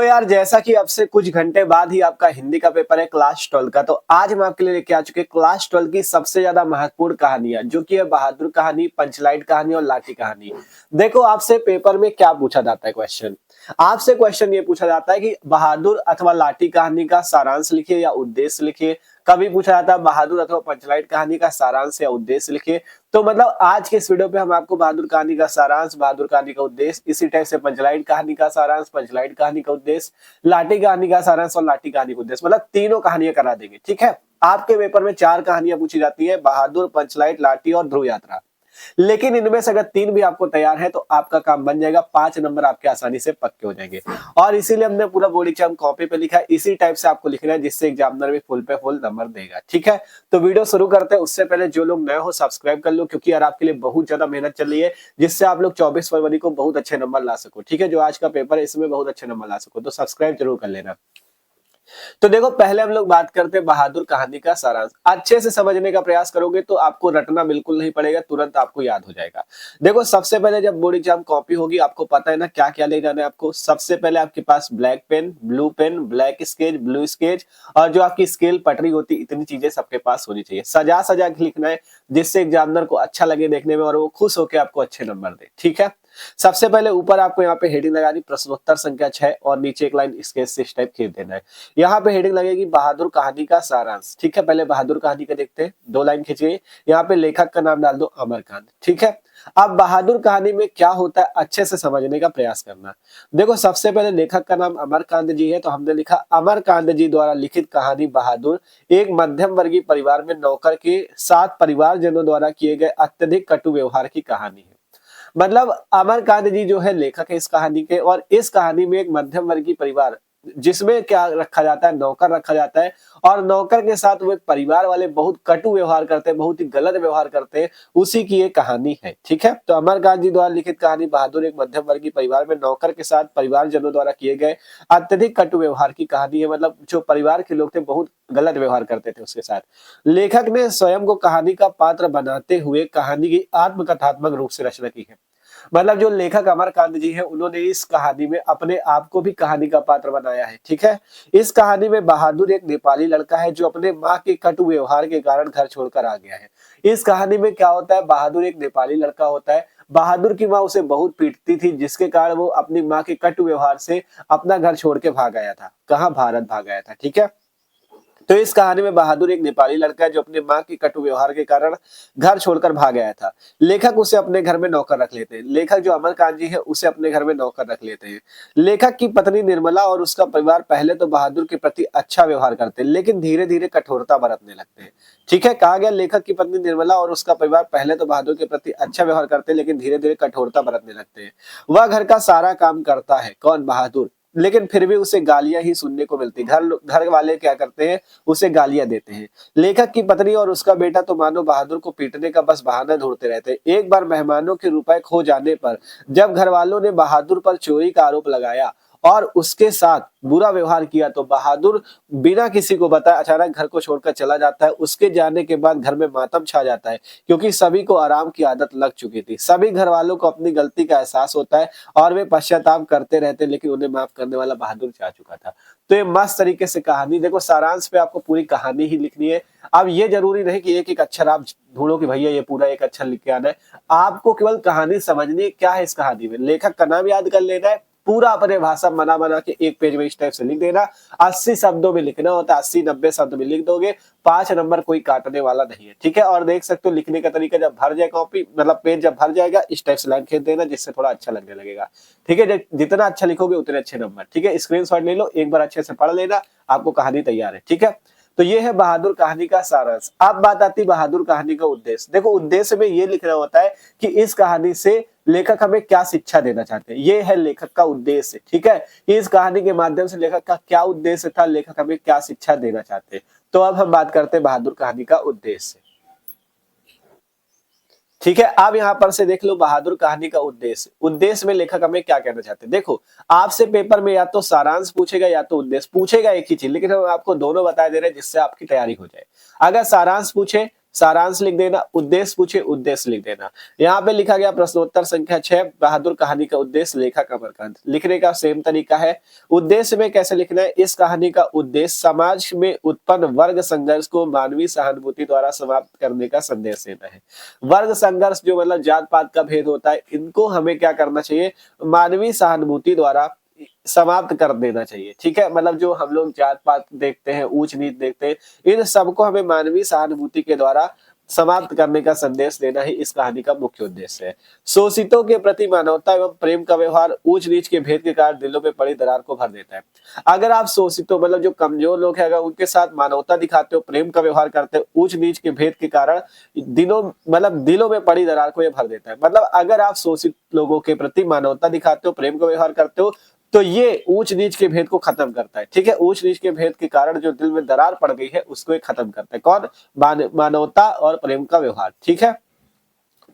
यार जैसा कि अब से कुछ घंटे बाद ही आपका हिंदी का पेपर है क्लास 12 का, तो आज हम आपके लिए लेके आ चुके हैं क्लास 12 की सबसे ज्यादा महत्वपूर्ण कहानियां, जो कि है बहादुर कहानी, पंचलाइट कहानी और लाठी कहानी। देखो आपसे पेपर में क्या पूछा जाता है क्वेश्चन। आपसे क्वेश्चन ये पूछा जाता है कि बहादुर अथवा लाठी कहानी का सारांश लिखिए या उद्देश्य लिखिए। कभी पूछा जाता है बहादुर अथवा पंचलाइट कहानी का सारांश या उद्देश्य लिखिए। तो मतलब आज के इस वीडियो पे हम आपको बहादुर कहानी का सारांश, बहादुर कहानी का उद्देश्य, इसी टाइप से पंचलाइट कहानी का सारांश, पंचलाइट कहानी का उद्देश्य, लाठी कहानी का सारांश और लाठी कहानी का उद्देश्य, मतलब तीनों कहानियां करा देंगे। ठीक है, आपके पेपर में 4 कहानियां पूछी जाती है, बहादुर, पंचलाइट, लाठी और ध्रुव यात्रा। लेकिन इनमें से अगर 3 भी आपको तैयार है तो आपका काम बन जाएगा, 5 नंबर आपके आसानी से पक्के हो जाएंगे। और इसीलिए हमने पूरा बोर्ड एग्जाम कॉपी पे लिखा है, इसी टाइप से आपको लिखना है जिससे एग्जामिनर भी फुल पे फुल नंबर देगा। ठीक है, तो वीडियो शुरू करते हैं। उससे पहले जो लोग नए हो सब्सक्राइब कर लो, क्योंकि यार आपके लिए बहुत ज्यादा मेहनत चल रही है, जिससे आप लोग 24 फरवरी को बहुत अच्छे नंबर ला सको। ठीक है, जो आज का पेपर है इसमें बहुत अच्छे नंबर ला सको, तो सब्सक्राइब जरूर कर लेना। तो देखो पहले हम लोग बात करते हैं बहादुर कहानी का सारांश। अच्छे से समझने का प्रयास करोगे तो आपको रटना बिल्कुल नहीं पड़ेगा, तुरंत आपको याद हो जाएगा। देखो सबसे पहले जब बोर्ड एग्जाम कॉपी होगी, आपको पता है ना क्या क्या ले जाना है आपको। सबसे पहले आपके पास black pen, blue pen, black sketch, blue sketch और जो आपकी स्केल पटरी होती है, इतनी चीजें सबके पास होनी चाहिए। सजा सजा के लिखना है जिससे एग्जामिनर को अच्छा लगे देखने में और वो खुश होकर आपको अच्छे नंबर दे। ठीक है, सबसे पहले ऊपर आपको यहाँ पे हेडिंग लगा दी प्रश्नोत्तर संख्या 6 और नीचे एक लाइन स्केच से इस टाइप खींच देना है। यहाँ पे हेडिंग लगेगी बहादुर कहानी का सारांश। ठीक है, पहले बहादुर कहानी का देखते हैं, 2 लाइन खींचिए। यहाँ पे लेखक का नाम डाल दो अमरकांत। ठीक है, अब बहादुर कहानी में क्या होता है अच्छे से समझने का प्रयास करना। देखो सबसे पहले लेखक का नाम अमरकांत जी है, तो हमने लिखा अमरकांत जी द्वारा लिखित कहानी बहादुर एक मध्यम वर्गीय परिवार में नौकर के साथ परिवारजनों द्वारा किए गए अत्यधिक कटु व्यवहार की कहानी है। मतलब अमरकांत जी जो है लेखक है इस कहानी के, और इस कहानी में एक मध्यम वर्गीय परिवार जिसमें क्या रखा जाता है, नौकर रखा जाता है, और नौकर के साथ वो एक परिवार वाले बहुत कटु व्यवहार करते हैं, बहुत ही गलत व्यवहार करते हैं, उसी की ये कहानी है। ठीक है, तो अमरकांत जी द्वारा लिखित कहानी बहादुर एक मध्यम वर्गीय परिवार में नौकर के साथ परिवारजनों द्वारा किए गए अत्यधिक कटु व्यवहार की कहानी है। मतलब जो परिवार के लोग थे बहुत गलत व्यवहार करते थे उसके साथ। लेखक ने स्वयं को कहानी का पात्र बनाते हुए कहानी की आत्मकथात्मक रूप से रचना की है। मतलब जो लेखक अमरकांत जी हैं उन्होंने इस कहानी में अपने आप को भी कहानी का पात्र बनाया है। ठीक है, इस कहानी में बहादुर एक नेपाली लड़का है जो अपने माँ के कटु व्यवहार के कारण घर छोड़कर आ गया है। इस कहानी में क्या होता है, बहादुर एक नेपाली लड़का होता है, बहादुर की माँ उसे बहुत पीटती थी, जिसके कारण वो अपनी माँ के कटु व्यवहार से अपना घर छोड़ के भाग आया था। कहाँ, भारत भाग आया था। ठीक है, तो इस कहानी में बहादुर एक नेपाली लड़का है जो अपने माँ के कटु व्यवहार के कारण घर छोड़कर भाग गया था। लेखक उसे अपने घर में नौकर रख लेते हैं। लेखक जो अमरकांत जी है उसे अपने घर में नौकर रख लेते हैं। लेखक की पत्नी निर्मला और उसका परिवार पहले तो बहादुर के प्रति अच्छा व्यवहार करते हैं, लेकिन धीरे धीरे कठोरता बरतने लगते हैं। ठीक है, कहा गया लेखक की पत्नी निर्मला और उसका परिवार पहले तो बहादुर के प्रति अच्छा व्यवहार करते हैं, लेकिन धीरे धीरे कठोरता बरतने लगते हैं। वह घर का सारा काम करता है, कौन, बहादुर, लेकिन फिर भी उसे गालियां ही सुनने को मिलती। घर वाले क्या करते हैं, उसे गालियां देते हैं। लेखक की पत्नी और उसका बेटा तो मानो बहादुर को पीटने का बस बहाना ढूंढते रहते हैं। एक बार मेहमानों के रुपए खो जाने पर जब घर वालों ने बहादुर पर चोरी का आरोप लगाया और उसके साथ बुरा व्यवहार किया, तो बहादुर बिना किसी को बताए अचानक घर को छोड़कर चला जाता है। उसके जाने के बाद घर में मातम छा जाता है, क्योंकि सभी को आराम की आदत लग चुकी थी। सभी घर वालों को अपनी गलती का एहसास होता है और वे पश्चाताप करते रहते, लेकिन उन्हें माफ करने वाला बहादुर जा चुका था। तो ये मस्त तरीके से कहानी, देखो सारांश पे आपको पूरी कहानी ही लिखनी है। अब ये जरूरी नहीं कि एक एक अक्षर आप ढूंढो कि भैया ये पूरा एक अक्षर लिख के आना है। आपको केवल कहानी समझनी है, क्या है इस कहानी में, लेखक का नाम याद कर लेना है, पूरा अपने भाषा बना बना के एक पेज में इस टाइप से लिख देना। 80 शब्दों में लिखना होता है, 80-90 शब्द में लिख दोगे, 5 नंबर कोई काटने वाला नहीं है। ठीक है, और देख सकते हो लिखने का तरीका, जब भर जाए कॉपी, मतलब पेज जब भर जाएगा इस टाइप से लाइन खींच देना, जिससे थोड़ा अच्छा लगने लगेगा। ठीक है, जितना अच्छा लिखोगे उतने अच्छे नंबर। ठीक है, स्क्रीनशॉट ले लो, एक बार अच्छे से पढ़ लेना, आपको कहानी तैयार है। ठीक है, तो ये है बहादुर कहानी का सारांश। अब बात आती है बहादुर कहानी का उद्देश्य। देखो उद्देश्य में ये लिखना होता है कि इस कहानी से लेखक हमें क्या शिक्षा देना चाहते हैं, ये है लेखक का उद्देश्य। ठीक है, इस कहानी के माध्यम से लेखक का क्या उद्देश्य था, लेखक हमें क्या शिक्षा देना चाहते हैं। तो अब हम बात करते हैं बहादुर कहानी का उद्देश्य। ठीक है, अब यहाँ पर से देख लो बहादुर कहानी का उद्देश्य। उद्देश्य में लेखक हमें क्या कहना चाहते हैं। देखो आपसे पेपर में या तो सारांश पूछेगा या तो उद्देश्य पूछेगा, एक ही चीज, लेकिन हम आपको दोनों बता दे रहे हैं जिससे आपकी तैयारी हो जाए। अगर सारांश पूछे, सारांश लिख देना, उद्देश्य पूछे उद्देश्य लिख देना। यहाँ पे लिखा गया प्रश्नोत्तर संख्या 6, बहादुर कहानी का उद्देश्य, लेखक अमरकांत। लिखने का सेम तरीका है। उद्देश्य में कैसे लिखना है, इस कहानी का उद्देश्य समाज में उत्पन्न वर्ग संघर्ष को मानवीय सहानुभूति द्वारा समाप्त करने का संदेश देना है। वर्ग संघर्ष जो मतलब जात पात का भेद होता है, इनको हमें क्या करना चाहिए, मानवीय सहानुभूति द्वारा समाप्त कर देना चाहिए। ठीक है, मतलब जो हम लोग जात पात देखते हैं, ऊंच नीच देखते हैं, इन सबको हमें मानवीय सहानुभूति के द्वारा समाप्त करने का संदेश देना ही इस कहानी का मुख्य उद्देश्य है। शोषितों के प्रति मानवता एवं प्रेम का व्यवहार ऊंच नीच के भेद के कारण दिलों में पड़ी दरार को भर देता है। अगर आप शोषितों मतलब जो कमजोर लोग हैं, अगर उनके साथ मानवता दिखाते हो, प्रेम का व्यवहार करते हो, ऊंच नीच के भेद के कारण दिलों में पड़ी दरार को यह भर देता है। मतलब अगर आप शोषित लोगों के प्रति मानवता दिखाते हो, प्रेम का व्यवहार करते हो, तो ये ऊंच नीच के भेद को खत्म करता है। ठीक है, ऊंच नीच के भेद के कारण जो दिल में दरार पड़ गई है, उसको ये खत्म करता है। कौन, मानवता और प्रेम का व्यवहार। ठीक है,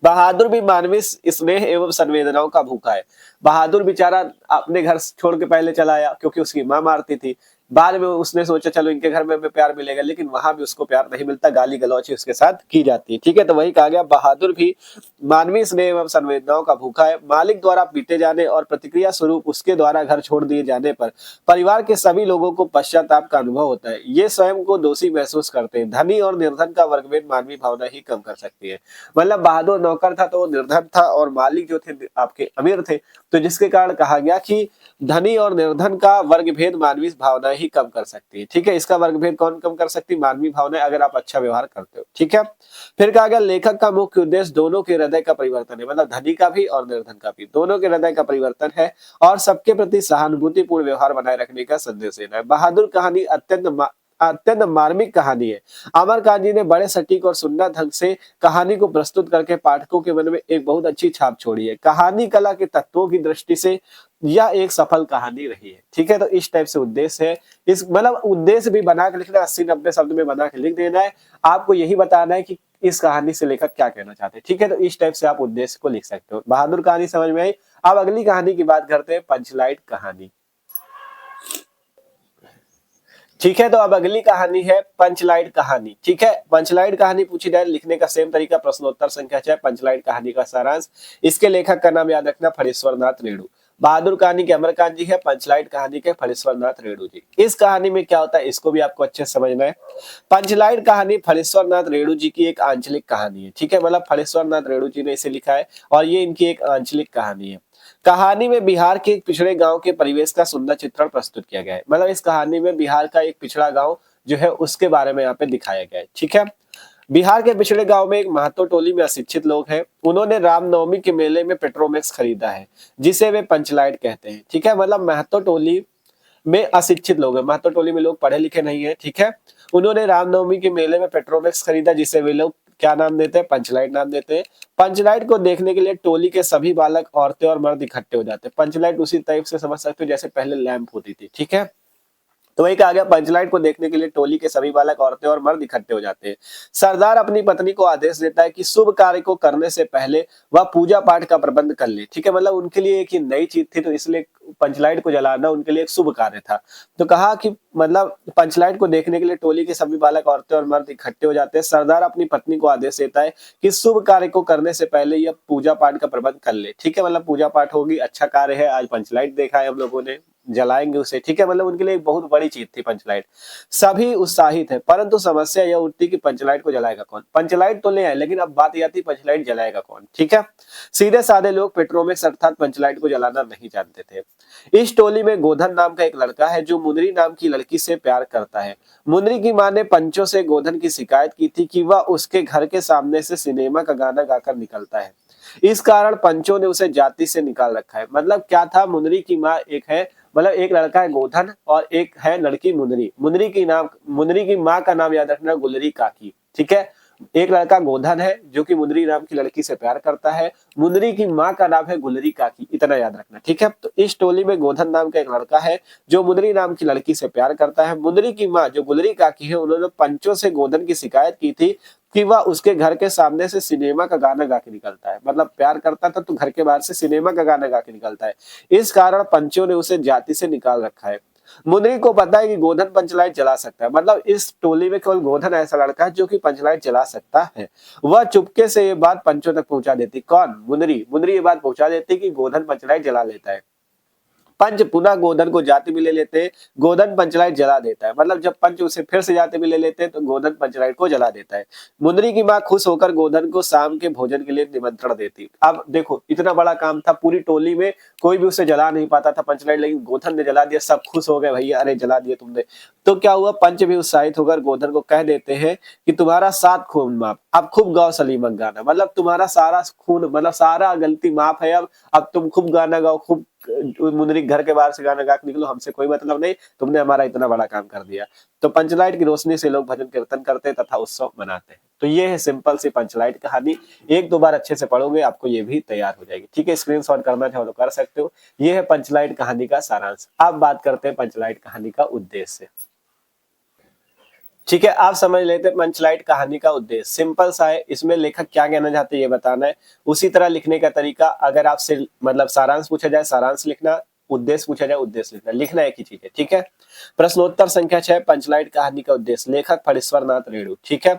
बहादुर भी मानवीय स्नेह एवं संवेदनाओं का भूखा है। बहादुर बेचारा अपने घर छोड़ के पहले चला आया, क्योंकि उसकी माँ मारती थी। बाद में उसने सोचा चलो इनके घर में हमें प्यार मिलेगा, लेकिन वहां भी उसको प्यार नहीं मिलता, गाली गलौच उसके साथ की जाती है। ठीक है, तो वही कहा गया, बहादुर भी मानवीय स्नेह एवं संवेदनाओं का भूखा है। मालिक द्वारा पीटे जाने और प्रतिक्रिया स्वरूप उसके द्वारा घर छोड़ दिए जाने पर परिवार के सभी लोगों को पश्चाताप का अनुभव होता है। ये स्वयं को दोषी महसूस करते हैं। धनी और निर्धन का वर्गभेद मानवीय भावना ही कम कर सकती है। मतलब बहादुर नौकर था तो वो निर्धन था, और मालिक जो थे आपके अमीर थे, तो जिसके कारण कहा गया कि धनी और निर्धन का वर्ग भेद मानवीय भावना ही कम कर सकती है। ठीक है, इसका वर्ग भेद कौन कम कर सकती है, मानवीय भावना, अगर आप अच्छा व्यवहार करते हो। ठीक है, फिर कहा गया लेखक का मुख्य उद्देश्य दोनों के हृदय का परिवर्तन है। मतलब धनी का भी और निर्धन का भी, दोनों के हृदय का परिवर्तन है और सबके प्रति सहानुभूतिपूर्ण व्यवहार बनाए रखने का संदेश देना है। बहादुर कहानी अत्यंत मार्मिक कहानी है। अमरकांत जी ने बड़े सटीक और सुंदर ढंग से कहानी को प्रस्तुत करके पाठकों के मन में एक बहुत अच्छी छाप छोड़ी है। कहानी कला के तत्वों की दृष्टि से यह एक सफल कहानी रही है। ठीक है, तो इस टाइप से उद्देश्य है। इस मतलब उद्देश्य भी बना के लिखना, 80-90 शब्द में बना के लिख देना है। आपको यही बताना है कि इस कहानी से लेखक क्या कहना चाहते हैं। ठीक है, तो इस टाइप से आप उद्देश्य को लिख सकते हो। बहादुर कहानी समझ में आई। अब अगली कहानी की बात करते हैं, पंचलाइट कहानी। ठीक है, तो अब अगली कहानी है पंचलाइट कहानी। ठीक है, पंचलाइट कहानी पूछी जाए, लिखने का सेम तरीका, प्रश्नोत्तर संख्या 6, पंचलाइट कहानी का सारांश। इसके लेखक का नाम याद रखना, फणीश्वर नाथ रेणु। बहादुर कहानी के अमरकांत जी है, पंचलाइट कहानी के फणीश्वर नाथ रेणु जी। इस कहानी में क्या होता है, इसको भी आपको अच्छे से समझना है। पंचलाइट कहानी फणीश्वर नाथ रेणु जी की एक आंचलिक कहानी है। ठीक है, मतलब फणीश्वर नाथ रेणु जी ने इसे लिखा है और ये इनकी एक आंचलिक कहानी है। कहानी में बिहार के एक पिछड़े गांव के परिवेश का सुंदर चित्रण प्रस्तुत किया गया है। मतलब इस कहानी में बिहार का एक पिछड़ा गांव जो है उसके बारे में यहाँ पे दिखाया गया है। ठीक है, बिहार के पिछड़े गांव में एक महतो टोली में अशिक्षित लोग हैं। उन्होंने रामनवमी के मेले में पेट्रोमैक्स खरीदा है, जिसे वे पंचलाइट कहते हैं। ठीक है, मतलब महतो टोली में अशिक्षित लोग हैं, महतो टोली में लोग पढ़े लिखे नहीं है। ठीक है, उन्होंने रामनवमी के मेले में पेट्रोमैक्स खरीदा, जिसे वे लोग क्या नाम देते हैं, पंचलाइट नाम देते हैं। पंचलाइट को देखने के लिए टोली के सभी बालक, औरतें और मर्द इकट्ठे हो जाते हैं। पंचलाइट उसी टाइप से समझ सकते हो जैसे पहले लैंप होती थी। ठीक है, तो वही कहा गया, पंचलाइट को देखने के लिए टोली के सभी बालक, औरतें और मर्द इकट्ठे हो जाते हैं। सरदार अपनी पत्नी को आदेश देता है कि शुभ कार्य को करने से पहले वह पूजा पाठ का प्रबंध कर ले। ठीक है, मतलब उनके लिए एक नई चीज थी, तो इसलिए पंचलाइट को जलाना उनके लिए एक शुभ कार्य था। तो कहा कि मतलब पंचलाइट को देखने के लिए टोली के सभी बालक, औरतें और मर्द इकट्ठे हो जाते हैं। सरदार अपनी पत्नी को आदेश देता है कि शुभ कार्य को करने से पहले यह पूजा पाठ का प्रबंध कर ले। ठीक है, मतलब पूजा पाठ होगी, अच्छा कार्य है, आज पंचलाइट देखा है हम लोगों ने, जलाएंगे उसे। ठीक है, मतलब उनके लिए एक बहुत बड़ी चीज थी पंचलाइट। सभी उत्साहित है, परंतु समस्या यह उठती कि पंचलाइट को जलाएगा कौन। पंचलाइट तो ले आए, लेकिन अब बात यह आती पंचलाइट जलाएगा कौन। ठीक है, सीधे साधे लोग पेट्रोमैक्स अर्थात पंचलाइट को जलाना नहीं जानते थे। इस टोली में गोधन नाम का एक लड़का है जो मुनरी नाम की लड़की से प्यार करता है। मुनरी की मां ने पंचों से गोधन की शिकायत की थी कि वह उसके घर के सामने से सिनेमा का गाना गाकर निकलता है। इस कारण पंचों ने उसे जाति से निकाल रखा है। मतलब क्या था, मुनरी की माँ एक है, मतलब एक लड़का है गोधन और एक है लड़की मुनरी। मुनरी की माँ का नाम याद रखना, गुलरी काकी। ठीक है, एक लड़का गोधन है जो कि मुनरी नाम की लड़की से प्यार करता है। मुनरी की माँ का नाम है गुलरी काकी, इतना याद रखना। ठीक है, तो इस टोली में गोधन नाम का एक लड़का है जो मुनरी नाम की लड़की से प्यार करता है। मुनरी की माँ जो गुलरी काकी है, उन्होंने पंचों से गोधन की शिकायत की थी कि वह उसके घर के सामने से सिनेमा का गाना गा के निकलता है। मतलब प्यार करता था तो घर के बाहर से सिनेमा का गाना गा के निकलता है। इस कारण पंचों ने उसे जाति से निकाल रखा है। मुनरी को पता है कि गोधन पंचलाइट चला सकता है, मतलब इस टोली में केवल गोधन ऐसा लड़का है जो कि पंचलाइट चला सकता है। वह चुपके से ये बात पंचों तक पहुंचा देती। कौन? मुनरी। मुनरी ये बात पहुंचा देती कि गोधन पंचलाइट जला लेता है। पंच पुनः गोधन को जाति में ले लेते, गोधन पंचलाइट जला देता है। मतलब जब पंच उसे फिर से जाति में ले लेते हैं तो गोधन पंचलाइट को जला देता है। मुनरी की मां खुश होकर गोधन को शाम के भोजन के लिए निमंत्रण देती। अब देखो इतना बड़ा काम था, पूरी टोली में कोई भी उसे जला नहीं पाता था पंचलाइट, लेकिन गोधन ने जला दिया। सब खुश हो गए, भैया अरे जला दिया तुमने। तो क्या हुआ, पंच भी उत्साहित होकर गोधन को कह देते हैं कि तुम्हारा 7 खून माफ, अब खूब गाओ सलीमक गाना। मतलब तुम्हारा सारा खून, मतलब सारा गलती माफ है, अब तुम खूब गाना गाओ, खूब मुनरी घर के बाहर से गाना गा के निकलो, हमसे कोई मतलब नहीं, तुमने हमारा इतना बड़ा काम कर दिया। तो पंचलाइट की रोशनी से लोग भजन कीर्तन करते तथा उत्सव मनाते हैं। तो ये है सिंपल सी पंचलाइट कहानी। एक दो बार अच्छे से पढ़ोगे आपको ये भी तैयार हो जाएगी। ठीक है, स्क्रीनशॉट करना चाहो तो कर सकते हो। ये है पंचलाइट कहानी का सारांश। अब बात करते हैं पंचलाइट कहानी का उद्देश्य। ठीक है, आप समझ लेते हैं पंचलाइट कहानी का उद्देश्य सिंपल सा है। इसमें लेखक क्या कहना चाहते हैं ये बताना है। उसी तरह लिखने का तरीका, अगर आपसे मतलब सारांश पूछा जाए सारांश लिखना, उद्देश्य पूछा जाए उद्देश्य लिखना, लिखना एक ही चीज है। ठीक है, प्रश्नोत्तर संख्या 6, पंचलाइट कहानी का उद्देश्य, लेखक फणीश्वर नाथ रेणु। ठीक है,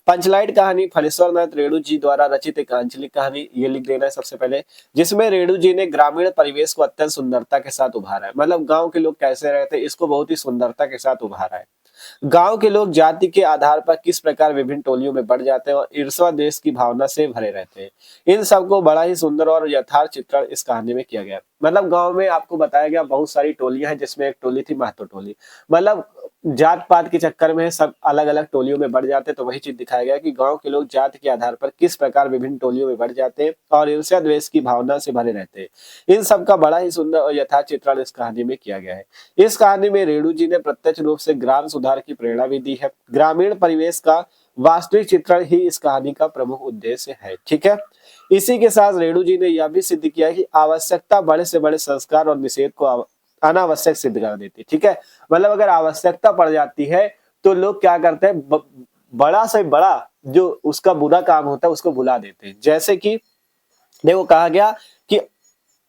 पंचलाइट कहानी फणीश्वर नाथ रेणु जी द्वारा रचित एक आंचलिक कहानी, ये लिख देना है सबसे पहले, जिसमें रेणु जी ने ग्रामीण परिवेश को अत्यंत सुंदरता के साथ उभारा है। मतलब गांव के लोग कैसे रहते हैं इसको बहुत ही सुंदरता के साथ उभारा है। गांव के लोग जाति के आधार पर किस प्रकार विभिन्न टोलियों में बढ़ जाते हैं और ईर्ष्या देश की भावना से भरे रहते हैं, इन सबको बड़ा ही सुंदर और यथार्थ चित्रण इस कहानी में किया गया। मतलब गांव में आपको बताया गया बहुत सारी टोलियां हैं, जिसमें एक टोली थी महतो टोली। मतलब जात पात के चक्कर में सब अलग अलग टोलियों में बढ़ जाते हैं। तो वही चीज दिखाया गया कि गांव के लोग जाति के आधार पर किस प्रकार विभिन्न टोलियों में बढ़ जाते हैं और ईर्ष्या द्वेष की भावना से भरे रहते हैं। इन सब का बड़ा ही सुंदर और यथार्थ चित्रण इस कहानी में किया गया है। इस कहानी में रेणु जी ने प्रत्यक्ष रूप से ग्राम सुधार की प्रेरणा भी दी है। ग्रामीण परिवेश का वास्तविक चित्रण ही इस कहानी का प्रमुख उद्देश्य है। ठीक है, इसी के साथ रेणु जी ने यह भी सिद्ध किया कि आवश्यकता बड़े से बड़े संस्कार और निषेध को अनावश्यक सिद्ध कर देती। ठीक है, मतलब अगर आवश्यकता पड़ जाती है तो लोग क्या करते हैं, बड़ा से बड़ा जो उसका बुरा काम होता है उसको भुला देते हैं। जैसे कि देखो कहा गया कि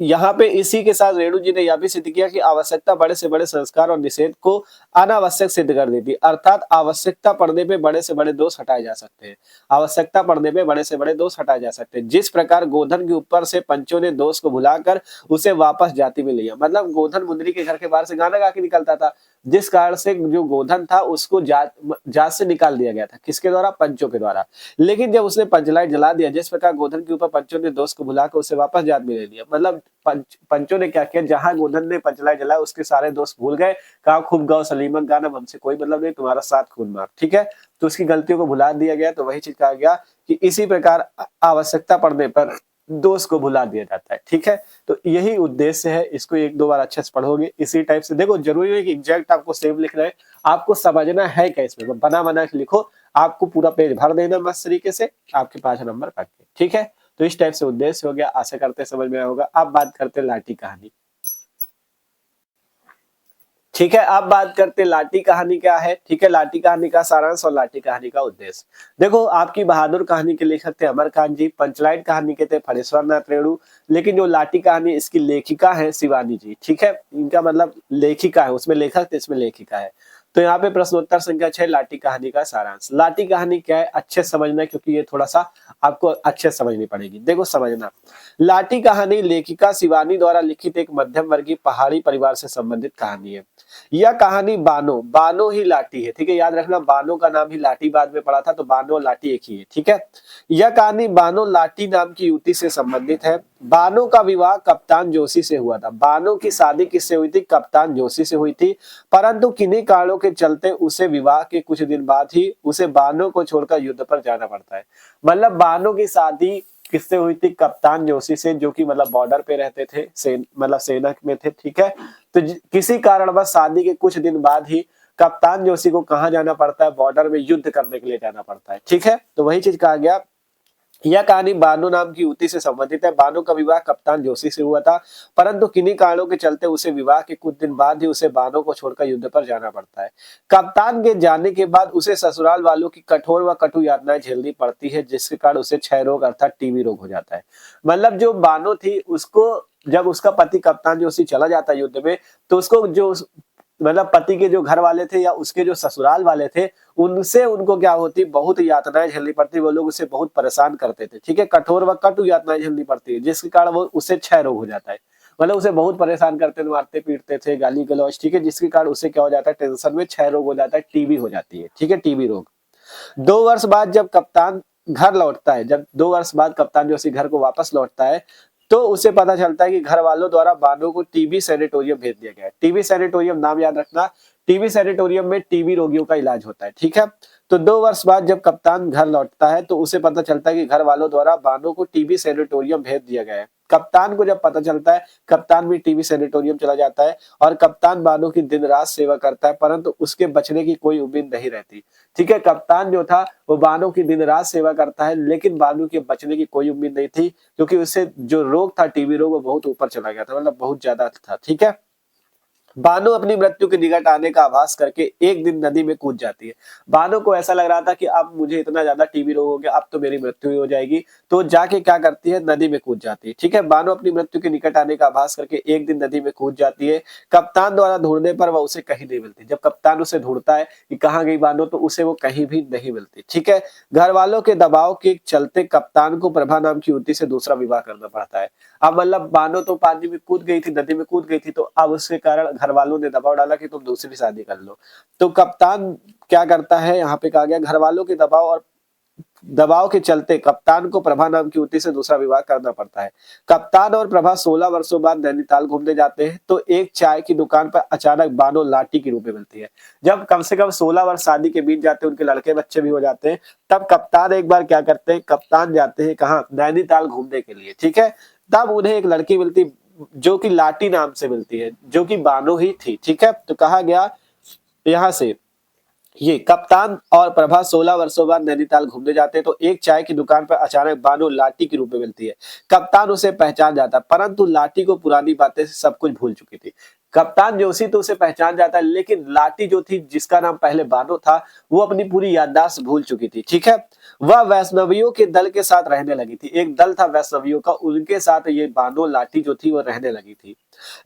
यहाँ पे इसी के साथ रेणु जी ने यह भी सिद्ध किया कि आवश्यकता बड़े से बड़े संस्कार और निषेध को अनावश्यक सिद्ध कर देती है। अर्थात आवश्यकता पड़ने पे बड़े से बड़े दोष हटाए जा सकते हैं। आवश्यकता पड़ने पे बड़े से बड़े दोष हटाए जा सकते हैं। जिस प्रकार गोधन के ऊपर से पंचों ने दोष को भुलाकर उसे वापस जाति में लिया। मतलब गोधन मुंदरी के घर के बाहर से गाना गा के निकलता था, जिस कारण से जो गोधन था उसको जात से निकाल दिया गया था। किसके द्वारा? पंचों के द्वारा। लेकिन जब उसने पंचलाइट जला दिया, जिस प्रकार गोधन के ऊपर पंचों ने दोष को भुलाकर उसे वापस जात में ले लिया। मतलब पंचों ने क्या किया, जहां गोधन ने पंचलाइट जलाया उसके सारे दोस्त भूल गए, कहा खूब गाओ सलीमक गाना, हमसे कोई मतलब नहीं, तुम्हारा 7 खून माफ। ठीक है, तो उसकी गलतियों को भुला दिया गया। तो वही चीज कहा गया कि इसी प्रकार आवश्यकता पड़ने पर दोस्त को भुला दिया जाता है। ठीक है, तो यही उद्देश्य है। इसको एक दो बार अच्छे से पढ़ोगे इसी टाइप से। देखो जरूरी नहीं कि एग्जैक्ट आपको सेम लिखना है, आपको समझना है क्या इसमें, बना बना के लिखो, आपको पूरा पेज भर देना मस्त तरीके से, आपके 5 नंबर पक्के। ठीक है, तो इस टाइप से उद्देश्य हो गया। आशा करते हैं समझ में आया होगा। अब बात करते हैं लाठी कहानी। ठीक है, अब बात करते हैं लाठी कहानी क्या है। ठीक है, लाठी कहानी का सारांश और लाठी कहानी का उद्देश्य। देखो आपकी बहादुर कहानी के लेखक थे अमरकांत जी, पंचलाइट कहानी के थे फणीश्वर नाथ रेणु, लेकिन जो लाठी कहानी इसकी लेखिका है शिवानी जी। ठीक है, इनका मतलब लेखिका है, उसमें लेखक थे इसमें लेखिका है। तो यहाँ पे प्रश्नोत्तर संख्या 6, लाठी कहानी का सारांश। लाठी कहानी क्या है अच्छे से समझना, क्योंकि ये थोड़ा सा आपको अच्छे से समझनी पड़ेगी। देखो समझना, लाठी कहानी लेखिका शिवानी द्वारा लिखित एक मध्यम वर्गीय पहाड़ी परिवार से संबंधित कहानी है। यह कहानी बानो, बानो ही लाठी है। ठीक है, याद रखना बानो का नाम ही लाठी बाद में पड़ा था, तो बानो और लाठी एक ही है। ठीक है, यह कहानी बानो लाठी नाम की युवती से संबंधित है। बानो का विवाह कप्तान जोशी से हुआ था। बानो की शादी किससे हुई थी? कप्तान जोशी से हुई थी। परंतु किन्हीं कारणों के चलते उसे विवाह के कुछ दिन बाद ही उसे बानो को छोड़कर युद्ध पर जाना पड़ता है। मतलब बानो की शादी किससे हुई थी? कप्तान जोशी से, जो कि मतलब बॉर्डर पे रहते थे, मतलब सेना में थे। ठीक है, तो किसी कारणवश शादी के कुछ दिन बाद ही कप्तान जोशी को कहाँ जाना पड़ता है? बॉर्डर में युद्ध करने के लिए जाना पड़ता है। ठीक है, तो वही चीज कहा गया। यह कहानी बानो नाम की युवती से संबंधित है। बानो का विवाह कप्तान जोशी से हुआ था, परंतु किन्हीं कारणों के चलते उसे विवाह के कुछ दिन बाद ही उसे बानो को छोड़कर युद्ध पर जाना पड़ता है। कप्तान के जाने के बाद उसे ससुराल वालों की कठोर व कटु यातनाएं झेलनी पड़ती है, जिसके कारण उसे क्षय रोग अर्थात टीबी रोग हो जाता है। मतलब जो बानो थी उसको, जब उसका पति कप्तान जोशी चला जाता है युद्ध में, तो उसको जो मतलब पति के जो घर वाले थे या उसके जो ससुराल वाले थे, उनसे उनको क्या होती, बहुत यातनाएं झेलनी पड़ती, वो लोग उसे बहुत परेशान करते थे। ठीक है, कठोर व कटु यातनाएं झेलनी पड़ती है, जिसके कारण वो उसे क्षय रोग हो जाता है। मतलब उसे बहुत परेशान करते थे, मारते पीटते थे, गाली गलौज। ठीक है, जिसके कारण उसे क्या हो जाता है, टेंशन में क्षय रोग हो जाता है, टीबी हो जाती है। ठीक है, टीबी रोग। 2 वर्ष बाद जब कप्तान घर लौटता है, जब 2 वर्ष बाद कप्तान जोशी घर को वापस लौटता है, तो उसे पता चलता है कि घर वालों द्वारा बानो को टीबी सैनिटोरियम भेज दिया गया है। टीबी सैनिटोरियम नाम याद रखना, टीबी सैनिटोरियम में टीबी रोगियों का इलाज होता है। ठीक है, तो 2 वर्ष बाद जब कप्तान घर लौटता है, तो उसे पता चलता है कि घर वालों द्वारा बानो को टीबी सैनिटोरियम भेज दिया गया है। कप्तान को जब पता चलता है, कप्तान भी टीबी सैनिटोरियम चला जाता है और कप्तान बानो की दिन रात सेवा करता है, परंतु उसके बचने की कोई उम्मीद नहीं रहती। ठीक है, कप्तान जो था वो बानो की दिन रात सेवा करता है, लेकिन बानो के बचने की कोई उम्मीद नहीं थी, क्योंकि उसे जो रोग था, टीबी रोग, वो बहुत ऊपर चला गया था, मतलब बहुत ज्यादा था। ठीक है, बानो अपनी मृत्यु के निकट आने का आभास करके एक दिन नदी में कूद जाती है। बानो को ऐसा लग रहा था कि अब मुझे इतना ज्यादा टीबी रोग हो गया, अब तो मेरी मृत्यु ही हो जाएगी, तो जाके क्या करती है, नदी में कूद जाती है। ठीक है, बानो अपनी मृत्यु के निकट आने का आभास करके एक दिन नदी में कूद जाती है। कप्तान द्वारा ढूंढने पर वह उसे कहीं नहीं मिलती। जब कप्तान उसे ढूंढता है कि कहाँ गई बानो, तो उसे वो कहीं भी नहीं मिलती। ठीक है, घर वालों के दबाव के चलते कप्तान को प्रभा नाम की युवती से दूसरा विवाह करना पड़ता है। अब मतलब बानो तो पानी में कूद गई थी, नदी में कूद गई थी, तो अब उसके कारण घर वालों ने दबाव डाला कि तुम दूसरी शादी कर लो। तो कप्तान क्या करता है, यहाँ पे कहा गया घर वालों के दबाव के चलते कप्तान को प्रभा नाम की युवती से दूसरा विवाह करना पड़ता है। कप्तान और प्रभा 16 वर्षों बाद नैनीताल घूमने जाते हैं, तो एक चाय की दुकान पर अचानक बानो लाठी के रूप में मिलती है। जब कम से कम 16 वर्ष शादी के बीत जाते हैं, उनके लड़के बच्चे भी हो जाते हैं, तब कप्तान एक बार क्या करते हैं, कप्तान जाते हैं कहाँ, नैनीताल घूमने के लिए। ठीक है, तब उन्हें एक लड़की मिलती, जो कि लाटी नाम से मिलती है, जो कि बानो ही थी। ठीक है, तो कहा गया यहाँ से, ये कप्तान और प्रभा 16 वर्षों बाद नैनीताल घूमने जाते हैं, तो एक चाय की दुकान पर अचानक बानो लाठी के रूप में मिलती है। कप्तान उसे पहचान जाता है, परंतु लाठी को पुरानी बातें से सब कुछ भूल चुकी थी। कप्तान जोशी तो उसे पहचान जाता है, लेकिन लाठी जो थी, जिसका नाम पहले बानो था, वो अपनी पूरी याददाश्त भूल चुकी थी। ठीक है, वह वैष्णवियों के दल के साथ रहने लगी थी। एक दल था वैष्णवियों का, उनके साथ ये बानो लाठी जो थी वो रहने लगी थी।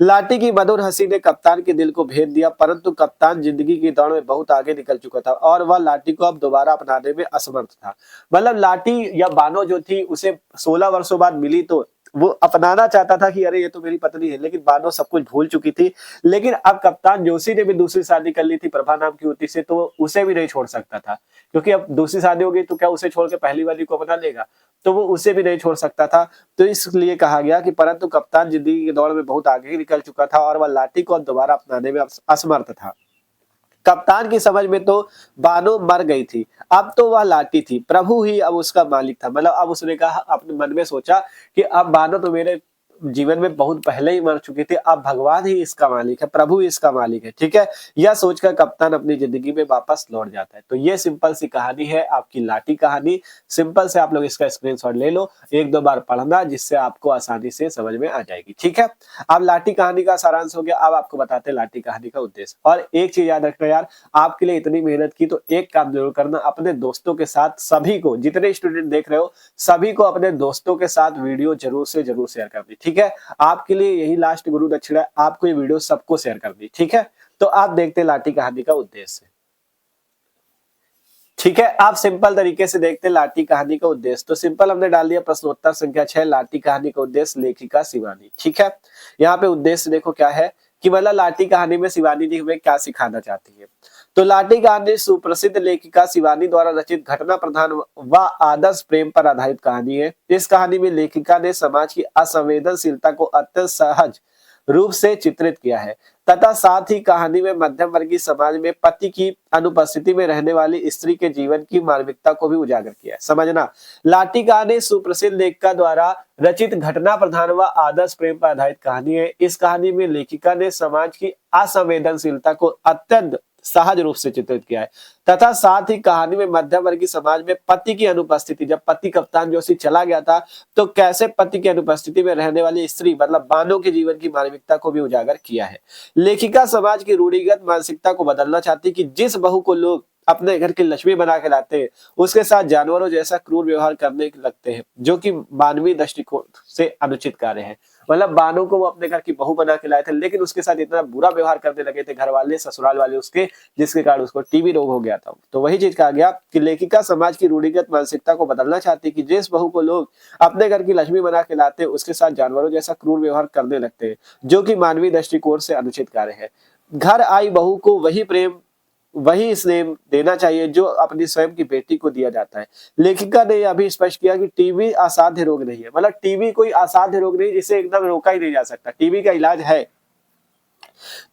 लाठी की मधुर हंसी ने कप्तान के दिल को भेद दिया, परंतु कप्तान जिंदगी की दौड़ में बहुत आगे निकल चुका था और वह लाठी को अब दोबारा अपनाने में असमर्थ था। मतलब लाठी या बानो जो थी, उसे 16 वर्षों बाद मिली, तो वो अपनाना चाहता था कि अरे ये तो मेरी पत्नी है, लेकिन बानो सब कुछ भूल चुकी थी। लेकिन अब कप्तान जोशी ने भी दूसरी शादी कर ली थी प्रभा नाम की युवती से, तो उसे भी नहीं छोड़ सकता था, क्योंकि अब दूसरी शादी हो गई तो क्या उसे छोड़ के पहली वाली को अपना लेगा, तो वो उसे भी नहीं छोड़ सकता था। तो इसलिए कहा गया कि परंतु कप्तान जिंदगी की दौड़ में बहुत आगे निकल चुका था और वह लाठी को दोबारा अपनाने में असमर्थ था। कप्तान की समझ में तो बानो मर गई थी, अब तो वह लाठी थी, प्रभु ही अब उसका मालिक था। मतलब अब उसने कहा, अपने मन में सोचा कि अब बानो तो मेरे जीवन में बहुत पहले ही मर चुकी थी, अब भगवान ही इसका मालिक है, प्रभु ही इसका मालिक है। ठीक है, यह सोचकर कप्तान अपनी जिंदगी में वापस लौट जाता है। तो ये सिंपल सी कहानी है आपकी लाठी कहानी। सिंपल से आप लोग इसका स्क्रीनशॉट ले लो, 1-2 बार पढ़ना, जिससे आपको आसानी से समझ में आ जाएगी। ठीक है, अब लाठी कहानी का सारांश हो गया। अब आपको बताते हैं लाठी कहानी का उद्देश्य। और एक चीज याद रखना यार, आपके लिए इतनी मेहनत की, तो एक काम जरूर करना, अपने दोस्तों के साथ, सभी को, जितने स्टूडेंट देख रहे हो सभी को अपने दोस्तों के साथ वीडियो जरूर से जरूर शेयर कर दी। ठीक है, आपके लिए यही लास्ट गुरु दक्षिणा है, आपको ये वीडियो सबको शेयर कर दी। ठीक है, तो आप देखते हैं लाठी कहानी का उद्देश्य। ठीक है, आप सिंपल तरीके से देखते हैं लाठी कहानी का उद्देश्य। तो सिंपल हमने डाल दिया प्रश्नोत्तर संख्या 6, लाठी कहानी का उद्देश्य, लेखिका शिवानी। ठीक है, यहाँ पे उद्देश्य देखो क्या है कि मतलब लाठी कहानी में शिवानी जी हमें क्या सिखाना चाहती है। तो लाठी कहानी सुप्रसिद्ध लेखिका शिवानी द्वारा रचित घटना प्रधान व आदर्श प्रेम पर आधारित कहानी है। इस कहानी में लेखिका ने समाज की असंवेदनशीलता को अत्यंत सहज रूप से चित्रित किया है तथा साथ ही कहानी में मध्यम वर्गीय समाज में पति की अनुपस्थिति में रहने वाली स्त्री के जीवन की मार्मिकता को भी उजागर किया है। समझना, लाठी कहानी सुप्रसिद्ध लेखिका द्वारा रचित घटना प्रधान व आदर्श प्रेम पर आधारित कहानी है। इस कहानी में लेखिका ने समाज की असंवेदनशीलता को अत्यंत सहज रूप से चित्रित किया है तथा साथ ही कहानी में मध्यम वर्गीय समाज में पति की अनुपस्थिति, जब पति कप्तान जोशी चला गया था तो कैसे पति की अनुपस्थिति में रहने वाली स्त्री मतलब बानो के जीवन की मानविकता को भी उजागर किया है। लेखिका समाज की रूढ़िगत मानसिकता को बदलना चाहती कि जिस बहू को लोग अपने घर की लक्ष्मी बना के लाते हैं, उसके साथ जानवरों जैसा क्रूर व्यवहार करने लगते हैं, जो कि मानवीय दृष्टिकोण से अनुचित कार्य है। मतलब बानों को वो अपने घर की बहू बना के लाए थे, लेकिन उसके साथ इतना बुरा व्यवहार करने लगे थे घर वाले, ससुराल वाले उसके, जिसके कारण उसको टीबी रोग हो गया था। तो वही चीज कहा गया कि लेखिका समाज की रूढ़िगत मानसिकता को बदलना चाहती कि जिस बहू को लोग अपने घर की लक्ष्मी बना के लाते हैं, उसके साथ जानवरों जैसा क्रूर व्यवहार करने लगते हैं, जो कि मानवीय दृष्टिकोण से अनुचित कार्य है। घर आई बहू को वही प्रेम, वही स्नेह देना चाहिए जो अपनी स्वयं की बेटी को दिया जाता है। लेखिका ने यह भी स्पष्ट किया कि टीबी असाध्य रोग नहीं है, मतलब टीबी कोई असाध्य रोग नहीं जिसे एकदम रोका ही नहीं जा सकता, टीबी का इलाज है।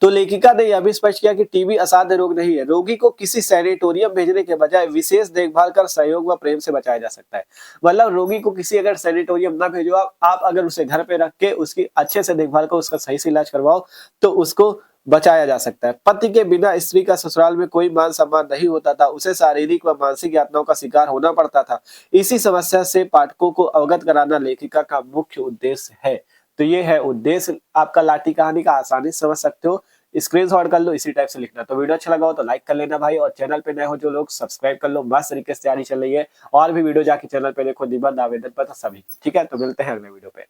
तो लेखिका ने यह भी स्पष्ट किया कि टीबी असाध्य रोग नहीं है, रोगी को किसी सैनिटोरियम भेजने के बजाय विशेष देखभाल कर सहयोग व प्रेम से बचाया जा सकता है। मतलब रोगी को किसी अगर सैनिटोरियम ना भेजो आप अगर उसे घर पे रख के उसकी अच्छे से देखभाल करो, उसका सही से इलाज करवाओ, तो उसको बचाया जा सकता है। पति के बिना स्त्री का ससुराल में कोई मान सम्मान नहीं होता था, उसे शारीरिक व मानसिक यातनाओं का शिकार होना पड़ता था। इसी समस्या से पाठकों को अवगत कराना लेखिका का मुख्य उद्देश्य है। तो ये है उद्देश्य आपका लाठी कहानी का, आसानी से समझ सकते हो, स्क्रीनशॉट कर लो, इसी टाइप से लिखना। तो वीडियो अच्छा लगा हो तो लाइक कर लेना भाई, और चैनल पे नए हो जो लोग सब्सक्राइब कर लो, मस्त तरीके से तैयारी चल रही है। और भी वीडियो जाके चैनल पे देखो, निबंध आवेदन पत्र सभी, ठीक है। तो मिलते हैं अगले वीडियो पे।